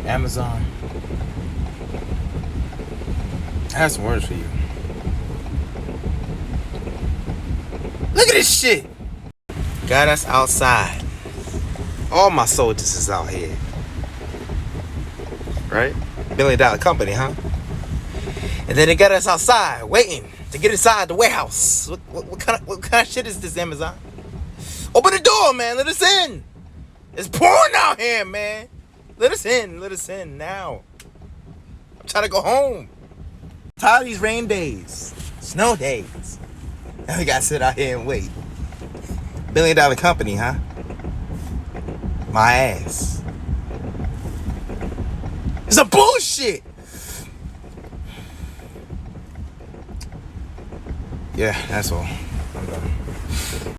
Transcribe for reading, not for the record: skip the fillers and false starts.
Amazon. I have some words for you. Look at this shit. Got us outside. All my soldiers is out here. Right? $1 billion company, huh? And then they got us outside waiting to get inside the warehouse. What kind of shit is this, Amazon? Open the door, man. Let us in. It's pouring out here, man. Let us in. Let us in now. I'm trying to go home. I'm tired of these rain days, snow days. Now we gotta sit out here and wait. $1 billion company, huh? My ass. It's a bullshit. Yeah, that's all. I'm done.